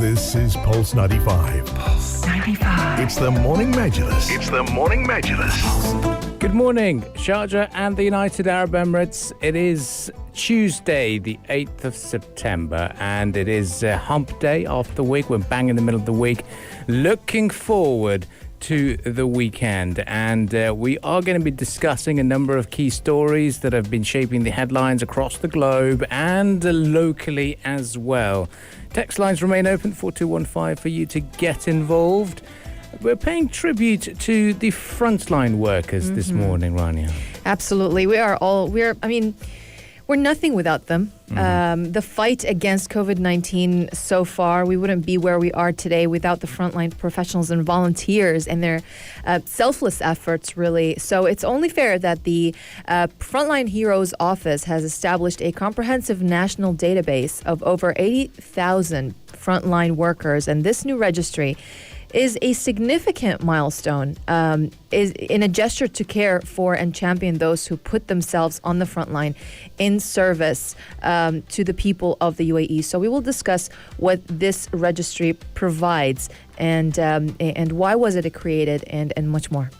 This is Pulse 95. Pulse 95. It's the Morning Majlis. It's the Morning Majlis. Good morning, Sharjah and the United Arab Emirates. It is Tuesday, the 8th of September, and it is hump day of the week. We're bang in the middle of the week. Looking forward to the weekend, and we are going to be discussing a number of key stories that have been shaping the headlines across the globe and locally as well. Text lines remain open, 4215, for you to get involved. We're paying tribute to the frontline workers this morning, Rania. Absolutely. We're nothing without them. The fight against COVID-19 so far, we wouldn't be where we are today without the frontline professionals and volunteers and their selfless efforts, really. So it's only fair that the Frontline Heroes Office has established a comprehensive national database of over 80,000 frontline workers, and this new registry is a significant milestone, is in a gesture to care for and champion those who put themselves on the front line in service to the people of the UAE. So we will discuss what this registry provides and why was it created and much more.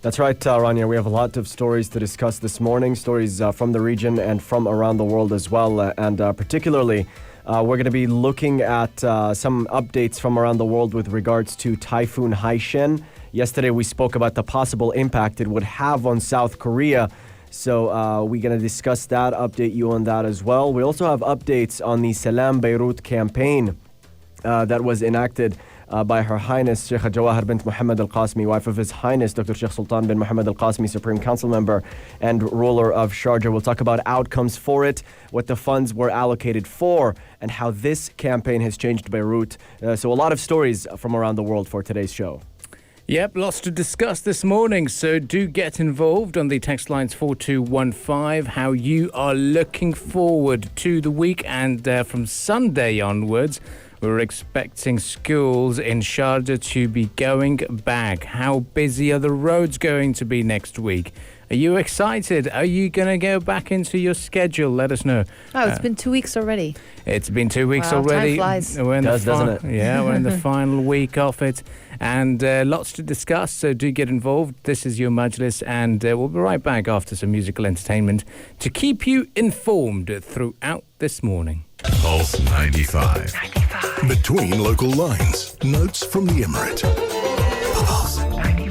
That's right, Rania. We have a lot of stories to discuss this morning, stories from the region and from around the world as well, and particularly we're going to be looking at some updates from around the world with regards to Typhoon Haishen. Yesterday, we spoke about the possible impact it would have on South Korea. So we're going to discuss that, update you on that as well. We also have updates on the Salam Beirut campaign that was enacted by Her Highness Sheikh Jawahar bint Mohammed Al Qasmi, wife of His Highness Dr. Sheikh Sultan bin Mohammed Al Qasmi, Supreme Council member and ruler of Sharjah. We'll talk about outcomes for it, what the funds were allocated for, and how this campaign has changed Beirut. So a lot of stories from around the world for today's show. Yep, lots to discuss this morning, so do get involved on the text lines 4215, how you are looking forward to the week, and from Sunday onwards, we're expecting schools in Sharjah to be going back. How busy are the roads going to be next week? Are you excited? Are you going to go back into your schedule? Let us know. Oh, it's been 2 weeks already. It's been 2 weeks Wow, already. time flies. Doesn't it? Yeah, we're in the final week of it. And lots to discuss, so do get involved. This is your Majlis, and we'll be right back after some musical entertainment to keep you informed throughout this morning. Pulse 95. Between local lines. Notes from the Emirate. Pulse.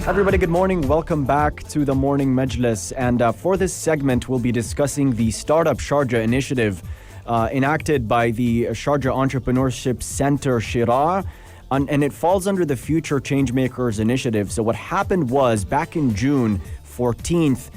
Everybody, good morning. Welcome back to the Morning Majlis. And for this segment, we'll be discussing the Startup Sharjah initiative enacted by the Sharjah Entrepreneurship Center, Shira. And it falls under the Future Changemakers initiative. So what happened was back in June 14th,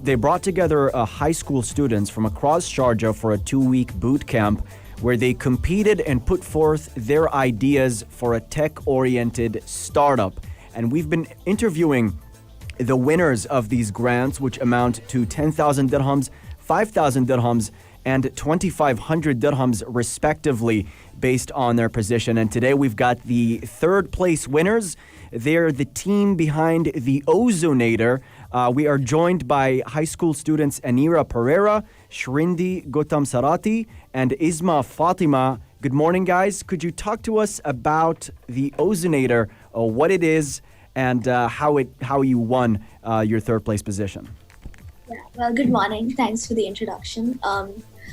they brought together high school students from across Sharjah for a 2-week boot camp where they competed and put forth their ideas for a tech-oriented startup. And we've been interviewing the winners of these grants, which amount to 10,000 dirhams, 5,000 dirhams, and 2,500 dirhams respectively, based on their position. And today we've got the third place winners. They're the team behind the Ozonator. We are joined by high school students Anira Pereira, Shrindi Gautam Sarati, and Isma Fatima. Good morning, guys. Could you talk to us about the Ozonator, what it is, and how you won your third place position? Yeah, well, good morning. Thanks for the introduction.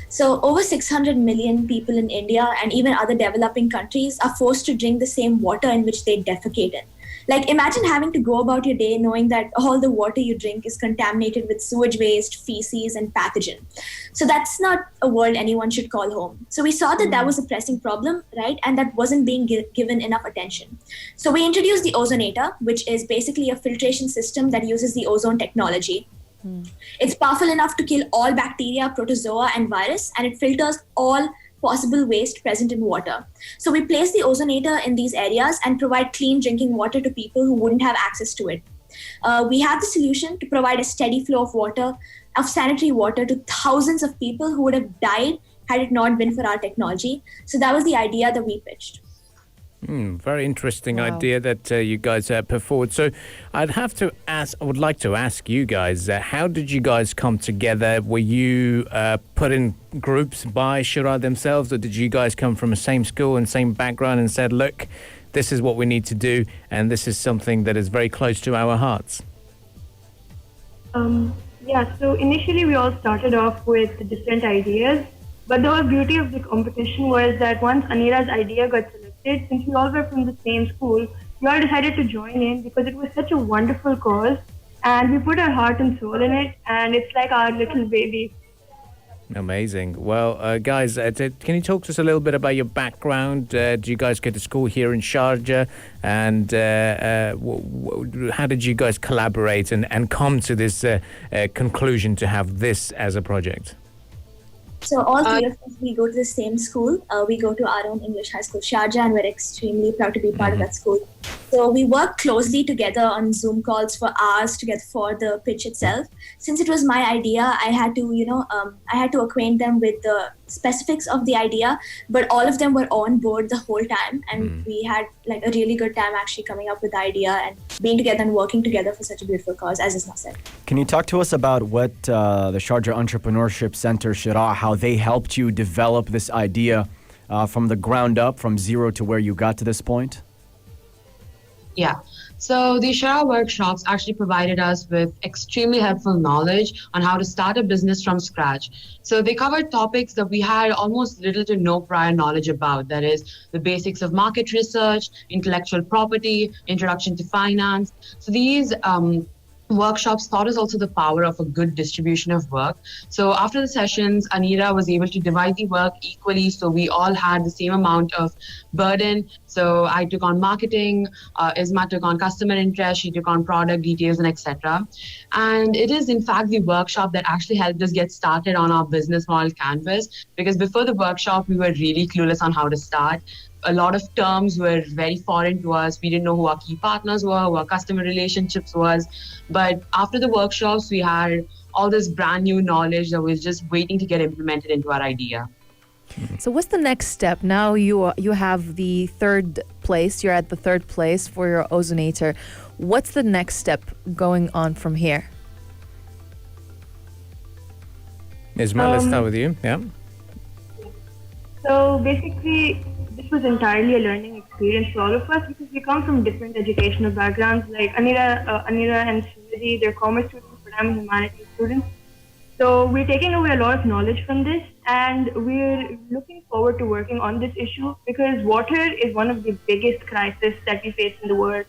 So over 600 million people in India and even other developing countries are forced to drink the same water in which they defecate in. Like, imagine having to go about your day knowing that all the water you drink is contaminated with sewage waste, feces, and pathogen. So that's not a world anyone should call home. So we saw that was a pressing problem, right? And that wasn't being given enough attention. So we introduced the Ozonator, which is basically a filtration system that uses the ozone technology. It's powerful enough to kill all bacteria, protozoa, and virus, and it filters all possible waste present in water. So we place the Ozonator in these areas and provide clean drinking water to people who wouldn't have access to it. We have the solution to provide a steady flow of water, of sanitary water, to thousands of people who would have died had it not been for our technology. So that was the idea that we pitched. Very interesting Wow. idea that you guys put forward. So I would like to ask you guys, how did you guys come together? Were you put in groups by Shura themselves, or did you guys come from the same school and same background and said, look, this is what we need to do, and this is something that is very close to our hearts? Yeah, so initially we all started off with different ideas, but the whole beauty of the competition was that once Anira's idea got selected, since we all were from the same school, we all decided to join in because it was such a wonderful cause, and we put our heart and soul in it, and it's like our little baby. Amazing. Well, guys, can you talk to us a little bit about your background? Do you guys go to school here in Sharjah? And how did you guys collaborate and come to this conclusion to have this as a project? So all three of us, we go to the same school. We go to our own English high school, Sharjah, and we're extremely proud to be part of that school. So we work closely together on Zoom calls for hours together for the pitch itself. Since it was my idea, I had to, I had to acquaint them with the specifics of the idea, but all of them were on board the whole time. And we had like a really good time actually coming up with the idea and being together and working together for such a beautiful cause, as Isma said. Can you talk to us about what the Sharjah Entrepreneurship Center, Shira, how they helped you develop this idea from the ground up, from zero to where you got to this point? Yeah. So the Shara workshops actually provided us with extremely helpful knowledge on how to start a business from scratch. So they covered topics that we had almost little to no prior knowledge about. That is the basics of market research, intellectual property, introduction to finance. So these workshops taught us also the power of a good distribution of work. So after the sessions, Anira was able to divide the work equally, so we all had the same amount of burden. So I took on marketing, Isma took on customer interest, she took on product details and etc. And it is in fact the workshop that actually helped us get started on our business model canvas, because before the workshop we were really clueless on how to start. A lot of terms were very foreign to us. We didn't know who our key partners were, who our customer relationships was. But after the workshops, we had all this brand new knowledge that was just waiting to get implemented into our idea. So what's the next step? Now you have the third place. You're at the third place for your Ozonator. What's the next step going on from here? Ismail, let's start with you. Yeah. So basically, this was entirely a learning experience for all of us because we come from different educational backgrounds. Like Anira and Srimati, they're commerce students, but I'm a humanities student. So we're taking away a lot of knowledge from this, and we're looking forward to working on this issue because water is one of the biggest crises that we face in the world.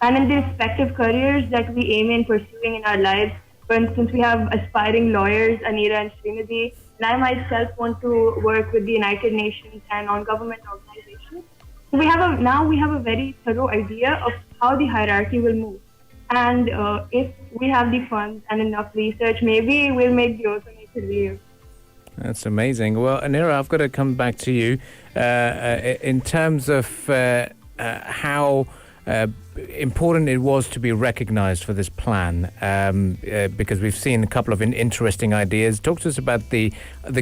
And in the respective careers that we aim in pursuing in our lives, for instance, we have aspiring lawyers, Anira and Srimati, and I myself want to work with the United Nations and non-government organizations. So we have a very thorough idea of how the hierarchy will move. And if we have the funds and enough research, maybe we'll make the Ozonator real. That's amazing. Well, Anira, I've got to come back to you in terms of how important it was to be recognized for this plan, because we've seen a couple of interesting ideas. Talk to us about the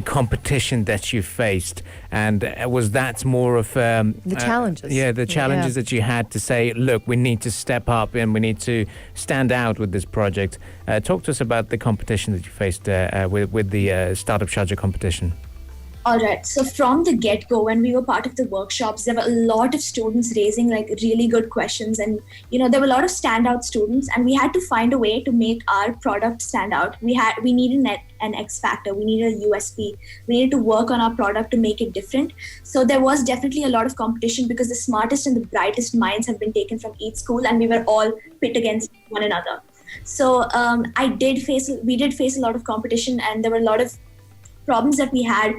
competition that you faced, and was that more of The challenges. the challenges that you had to say, look, we need to step up and we need to stand out with this project. Talk to us about the competition that you faced with the Startup Sharjah competition. All right. So from the get-go, when we were part of the workshops, there were a lot of students raising like really good questions, and there were a lot of standout students, and we had to find a way to make our product stand out. We needed an X factor. We needed a USP. We needed to work on our product to make it different. So there was definitely a lot of competition because the smartest and the brightest minds have been taken from each school, and we were all pit against one another. So we did face a lot of competition, and there were a lot of problems that we had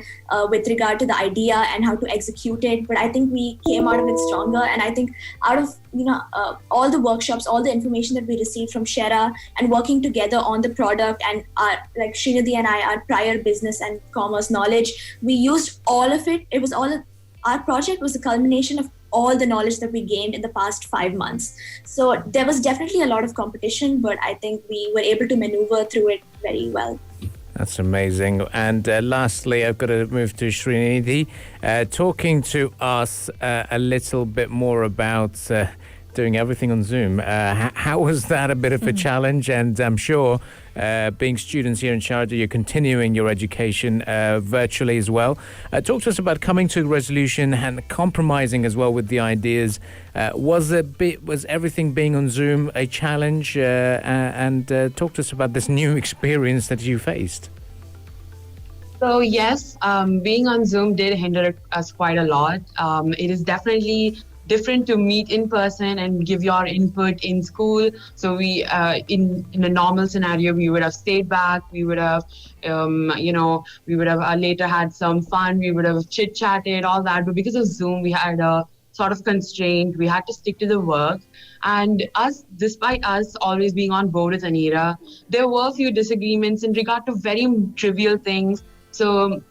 with regard to the idea and how to execute it, but I think we came out of it stronger. And I think out of all the workshops, all the information that we received from Shera and working together on the product, and like Srinidhi and I, our prior business and commerce knowledge, we used all of it. Our project was a culmination of all the knowledge that we gained in the past 5 months. So there was definitely a lot of competition, but I think we were able to maneuver through it very well. That's amazing. And lastly, I've got to move to Srinidhi, talking to us a little bit more about doing everything on Zoom. How was that a bit of a challenge? And I'm sure being students here in Sharjah, you're continuing your education virtually as well. Talk to us about coming to a resolution and compromising as well with the ideas. Was everything being on Zoom a challenge? And talk to us about this new experience that you faced. So yes, being on Zoom did hinder us quite a lot. It is definitely different to meet in person and give your input in school. So we, in a normal scenario, we would have stayed back. We would have, we would have later had some fun. We would have chit-chatted, all that. But because of Zoom, we had a sort of constraint. We had to stick to the work. And despite us always being on board with Anira, there were a few disagreements in regard to very trivial things. So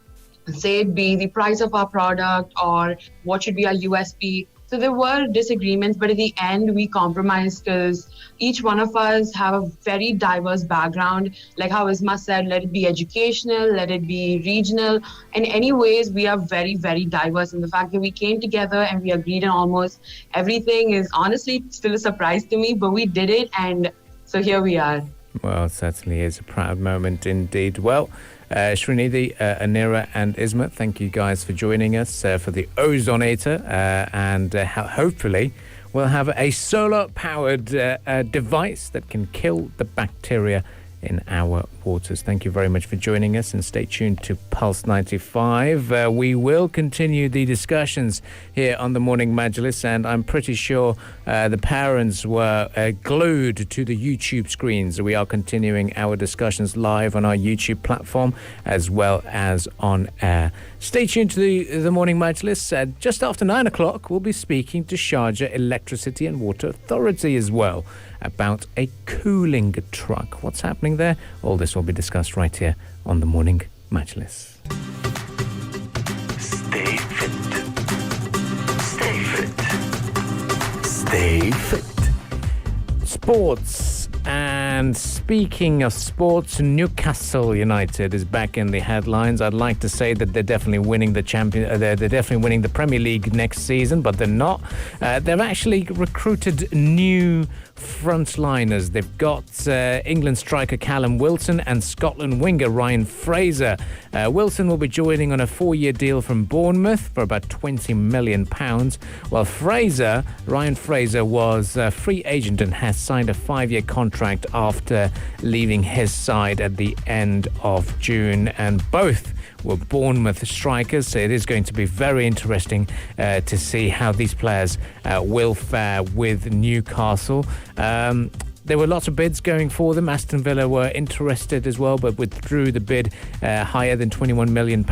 say it be the price of our product or what should be our USP. So there were disagreements, but at the end we compromised because each one of us have a very diverse background. Like how Isma said, let it be educational, let it be regional. In any ways, we are very, very diverse. And the fact that we came together and we agreed on almost everything is honestly still a surprise to me, but we did it. And so here we are. Well, it certainly is a proud moment indeed. Well, Srinidhi, Anira and Isma, thank you guys for joining us for the Ozonator, and hopefully we'll have a solar-powered device that can kill the bacteria in our waters. Thank you very much for joining us, and stay tuned to Pulse 95. We will continue the discussions here on the Morning Majlis, and I'm pretty sure the parents were glued to the YouTube screens. We are continuing our discussions live on our YouTube platform as well as on air. Stay tuned to the Morning Majlis. Just after 9 o'clock, we'll be speaking to Sharjah Electricity and Water Authority as well about a cooling truck. What's happening there? All this will be discussed right here on the Morning Majlis. Stay fit. Stay fit. Stay fit. Sports. And speaking of sports, Newcastle United is back in the headlines. I'd like to say that they're definitely winning the they're definitely winning the Premier League next season, but they're not. They've actually recruited new frontliners. They've got England striker Callum Wilson and Scotland winger Ryan Fraser. Wilson will be joining on a 4-year deal from Bournemouth for about £20 million, while Ryan Fraser was a free agent and has signed a 5-year contract after leaving his side at the end of June, and both were Bournemouth strikers, so it is going to be very interesting to see how these players will fare with Newcastle. There were lots of bids going for them. Aston Villa were interested as well, but withdrew the bid higher than £21 million.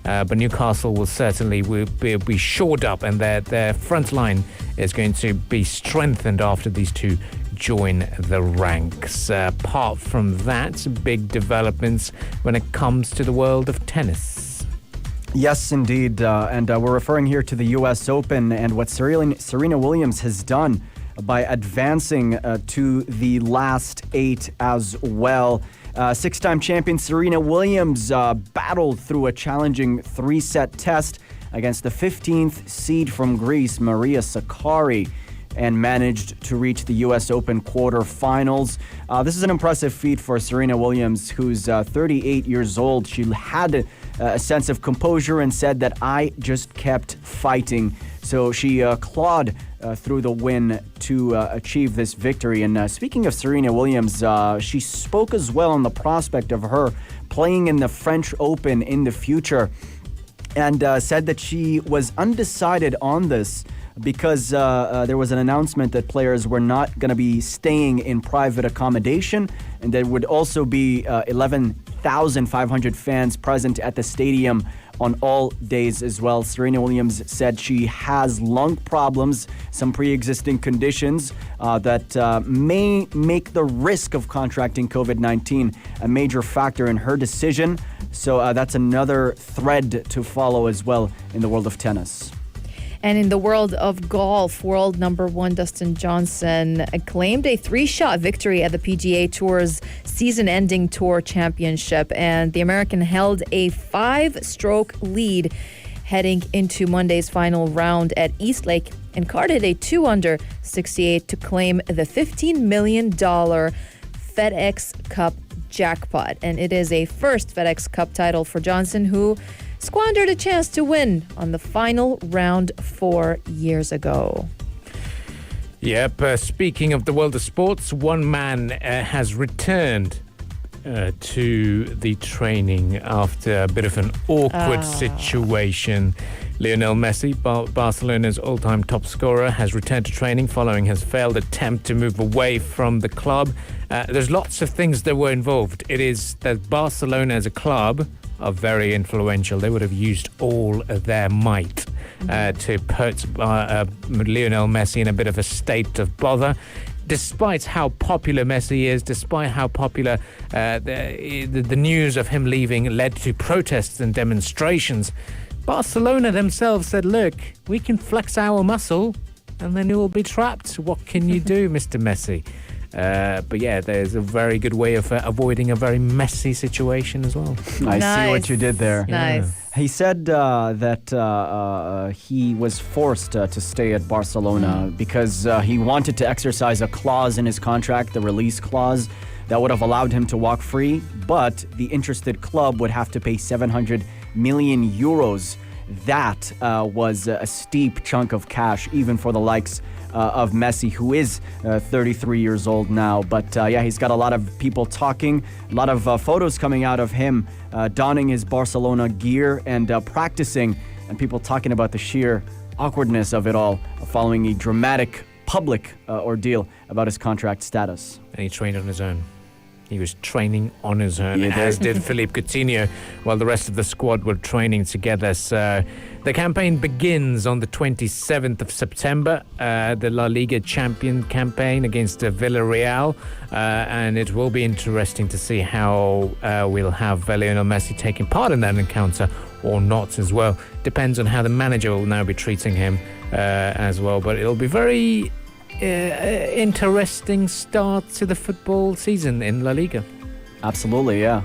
But Newcastle will certainly be shored up, and their front line is going to be strengthened after these two join the ranks. Apart from that, big developments when it comes to the world of tennis. Yes, indeed. And we're referring here to the U.S. Open and what Serena Williams has done by advancing to the last 8 as well. Six-time champion Serena Williams battled through a challenging 3-set test against the 15th seed from Greece, Maria Sakkari, and managed to reach the U.S. Open quarterfinals. This is an impressive feat for Serena Williams, who's 38 years old. She had a sense of composure and said that I just kept fighting. So she clawed through the win to achieve this victory. And speaking of Serena Williams, she spoke as well on the prospect of her playing in the French Open in the future, and said that she was undecided on this because there was an announcement that players were not going to be staying in private accommodation, and there would also be 11,500 fans present at the stadium on all days as well. Serena Williams said she has lung problems, some pre-existing conditions that may make the risk of contracting COVID-19 a major factor in her decision. So that's another thread to follow as well in the world of tennis. And in the world of golf, world number one Dustin Johnson claimed a 3-shot victory at the PGA Tour's season-ending Tour Championship. And the American held a 5-stroke lead heading into Monday's final round at Eastlake and carded a 2-under 68 to claim the $15 million FedEx Cup jackpot. And it is a first FedEx Cup title for Johnson, who squandered a chance to win on the final round 4 years ago. Yep, speaking of the world of sports, one man has returned to the training after a bit of an awkward situation. Lionel Messi, Barcelona's all-time top scorer, has returned to training following his failed attempt to move away from the club. There's lots of things that were involved. It is that Barcelona as a club are very influential. They would have used all of their might to put Lionel Messi in a bit of a state of bother. Despite how popular Messi is, despite how popular the news of him leaving led to protests and demonstrations, Barcelona themselves said, look, we can flex our muscle and then you will be trapped. What can you do, Mr. Messi? But yeah, there's a very good way of avoiding a very messy situation as well. I see what you did there. Nice. He said that he was forced to stay at Barcelona because he wanted to exercise a clause in his contract, the release clause, that would have allowed him to walk free, but the interested club would have to pay 700 million euros. That was a steep chunk of cash, even for the likes of Messi, who is 33 years old now. But yeah, he's got a lot of people talking, a lot of photos coming out of him donning his Barcelona gear and practicing, and people talking about the sheer awkwardness of it all following a dramatic public ordeal about his contract status. And he trained on his own. He was training on his own, Yeah, as did Philippe Coutinho, while the rest of the squad were training together. So the campaign begins on the 27th of September, the La Liga champion campaign against Villarreal. And it will be interesting to see how we'll have Lionel Messi taking part in that encounter or not as well. Depends on how the manager will now be treating him as well. But it'll be very interesting start to the football season in La Liga. Absolutely, yeah.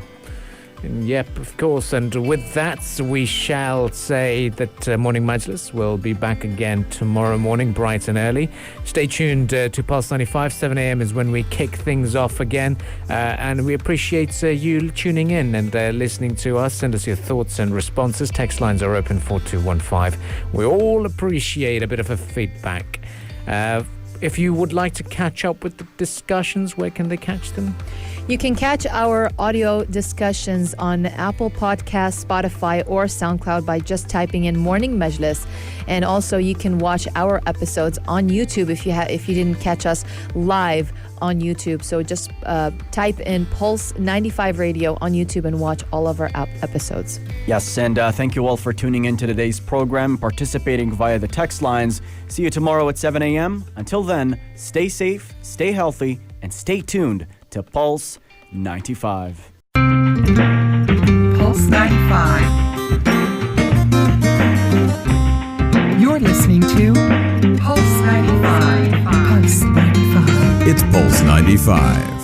Yep, of course. And with that, we shall say that Morning Majlis will be back again tomorrow morning, bright and early. Stay tuned to Pulse 95. 7 a.m. is when we kick things off again. And we appreciate you tuning in and listening to us. Send us your thoughts and responses. Text lines are open 4215. We all appreciate a bit of a feedback. If you would like to catch up with the discussions, where can they catch them? You can catch our audio discussions on Apple Podcasts, Spotify, or SoundCloud by just typing in Morning Majlis. And also you can watch our episodes on YouTube if you didn't catch us live on YouTube. So just type in Pulse 95 Radio on YouTube and watch all of our episodes. Yes, and thank you all for tuning in to today's program, participating via the text lines. See you tomorrow at 7 a.m. Until then, stay safe, stay healthy, and stay tuned to Pulse 95. Pulse 95. You're listening to Pulse 95. Pulse 95. It's Pulse 95.